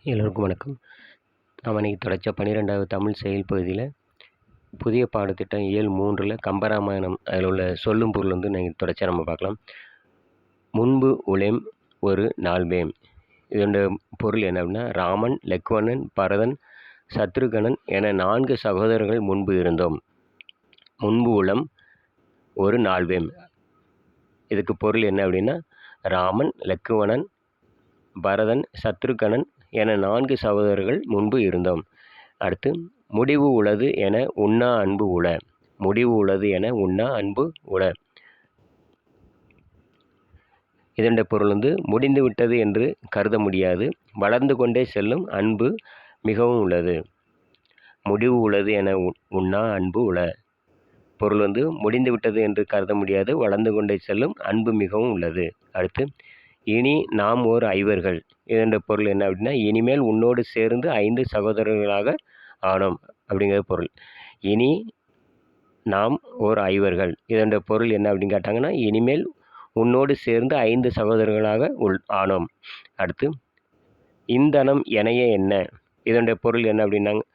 எல்லோருக்கும் வணக்கம். நாம் இன்னைக்கு தொடர்ச்சியா 12வது தமிழ் செயல் பகுதியில புதிய பாடத்திட்டம் இயல் 3ல கம்பராமாயணம் அதில் உள்ள சொல்லும் பொருள் இன்னைக்கு தொடர்ச்சியா நம்ம பார்க்கலாம். முன்பு உளேம் ஒரு நாள்பேம். இதோட பொருள் என்ன அப்படின்னா, ராமன், லக்வணன், பரதன், சத்ருகனன் என 4 சகோதரர்கள் முன்பு இருந்தோம். முன்பு உளம் ஒரு நாள்பேம். இதுக்கு பொருள் என்ன அப்படின்னா, ராமன், லக்வணன், பரதன், சத்ருகனன் என 4 சகோதரர்கள் முன்பு இருந்தோம். அடுத்து முடிவு உளது என உண்ணா அன்பு உள. முடிவு உளது என உண்ணா அன்பு உள. இதனுடைய பொருள் முடிந்து விட்டது என்று கருத முடியாது, வளர்ந்து கொண்டே செல்லும் அன்பு மிகவும் உள்ளது. முடிவு உளது என உண்ணா அன்பு உள. பொருள் முடிந்து விட்டது என்று கருத முடியாது, வளர்ந்து கொண்டே செல்லும் அன்பு மிகவும் உள்ளது. அடுத்து இனி நாம் ஓர் ஐவர்கள். இதனுடைய பொருள் என்ன அப்படின்னா, இனிமேல் உன்னோடு சேர்ந்து 5 சகோதரர்களாக ஆனோம் அப்படிங்கிற பொருள். இனி நாம் ஓர் ஐவர்கள். இதனுடைய பொருள் என்ன அப்படின்னு கேட்டாங்கன்னா, இனிமேல் உன்னோடு சேர்ந்து 5 சகோதரர்களாக ஆனோம். அடுத்து இந்தனம் எனைய என்ன. இதனுடைய பொருள் என்ன அப்படின்னாங்க,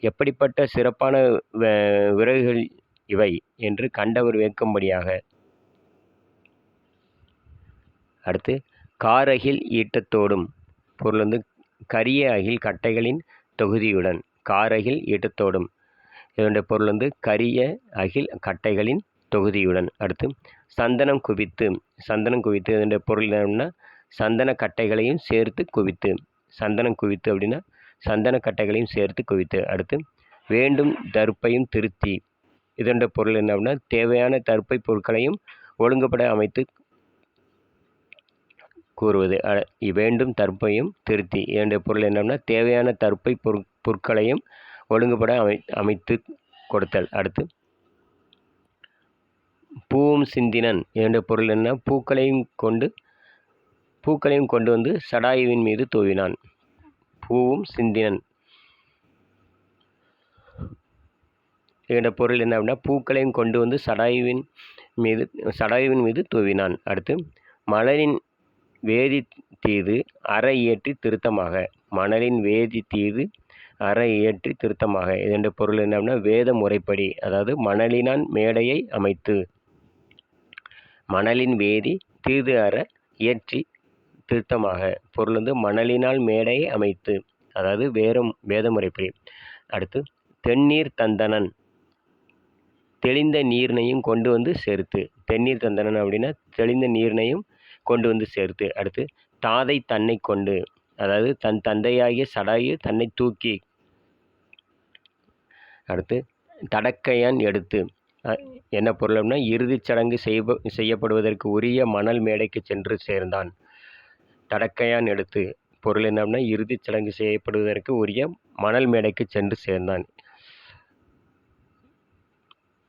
எப்படிப்பட்ட சிறப்பான விறகுகள் இவை என்று கண்டவர் வேட்கும்படியாக. அடுத்து காரகில் ஈட்டத்தோடும். பொருள் கரிய அகில் கட்டைகளின் தொகுதியுடன். காரகில் ஈட்டத்தோடும். இதனுடைய பொருள் கரிய அகில் கட்டைகளின் தொகுதியுடன். அடுத்து சந்தனம் குவித்து. சந்தனம் குவித்து இதனுடைய பொருள் என்னன்னா, சந்தன கட்டைகளையும் சேர்த்து குவித்து. சந்தனம் குவித்து அப்படின்னா சந்தன கட்டைகளையும் சேர்த்து குவித்து. அடுத்து வேண்டும் தர்ப்பையும் திருத்தி. இதனுடைய பொருள் என்ன அப்படின்னா, தேவையான தர்ப்பை பொருட்களையும் ஒழுங்குபட அமைத்து கூறுவது. வேண்டும் தர்ப்பையும் திருத்தி. இதனுடைய பொருள் என்னன்னா, தேவையான தர்ப்பை பொருட்களையும் ஒழுங்குபட அமைத்து கொடுத்தல். அடுத்து பூவும் சிந்தினன். இதனுடைய பொருள் என்ன, பூக்களையும் கொண்டு வந்து சடாயுவின் மீது தூவினான். பூவும் சிந்தினன். இதனுடைய பொருள் என்ன அப்படின்னா, பூக்களையும் கொண்டு வந்து சடாயுவின் மீது தூவினான். அடுத்து மலரின் வேதி தீது அற இயற்றி திருத்தமாக. மணலின் வேதி தீது அற இயற்றி திருத்தமாக. இதனுடைய பொருள் என்ன அப்படின்னா, வேத முறைப்படி, அதாவது மணலினான் மேடையை அமைத்து. மணலின் வேதி தீது அற இயற்றி திருத்தமாக. பொருள் மணலினால் மேடையை அமைத்து, அதாவது வேத முறைப்படி. அடுத்து தென்னீர் தந்தனன். தெளிந்த நீரினையும் கொண்டு வந்து சேர்த்து. தென்னீர் தந்தனன் அப்படின்னா தெளிந்த நீரினையும் கொண்டு வந்து சேர்த்து. அடுத்து தாதை தன்னை கொண்டு, அதாவது தன் தந்தையாகிய சடாயு தன்னை தூக்கி. அடுத்து தடக்கையான் எடுத்து. என்ன பொருள் அப்படின்னா, இறுதிச் சடங்கு செய்யப்படுவதற்கு உரிய மணல் மேடைக்கு சென்று சேர்ந்தான். தடக்கையான் எடுத்து. பொருள் என்ன அப்படின்னா, இறுதிச் சடங்கு செய்யப்படுவதற்கு உரிய மணல் மேடைக்கு சென்று சேர்ந்தான்.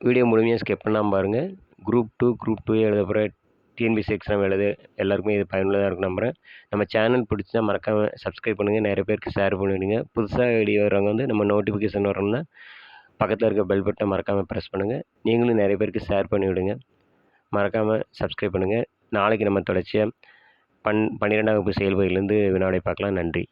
வீடியோ முழுமையாக ஸ்கிப் பண்ணாமல் பாருங்கள். குரூப் 2 எழுத போகிற டிஎன்பிஎஸ்சி எக்ஸாம் எழுது எல்லாருக்குமே இது பயனுள்ளதாக இருக்கும் நம்புகிறேன். நம்ம சேனல் பிடிச்சா மறக்காமல் சப்ஸ்கிரைப் பண்ணுங்கள், நிறைய பேருக்கு ஷேர் பண்ணிவிடுங்க. புதுசாக வீடியோ வரவங்க நம்ம நோட்டிஃபிகேஷன் வரணும்னா பக்கத்தில் இருக்க பெல் பட்டனை மறக்காமல் ப்ரெஸ் பண்ணுங்கள். நீங்களும் நிறைய பேருக்கு ஷேர் பண்ணிவிடுங்க. மறக்காமல் சப்ஸ்கிரைப் பண்ணுங்கள். நாளைக்கு நம்ம தொடர்ச்சியாக 12ஆம் வகுப்பு செயல்பகுதியிலேருந்து வினாவை பார்க்கலாம். நன்றி.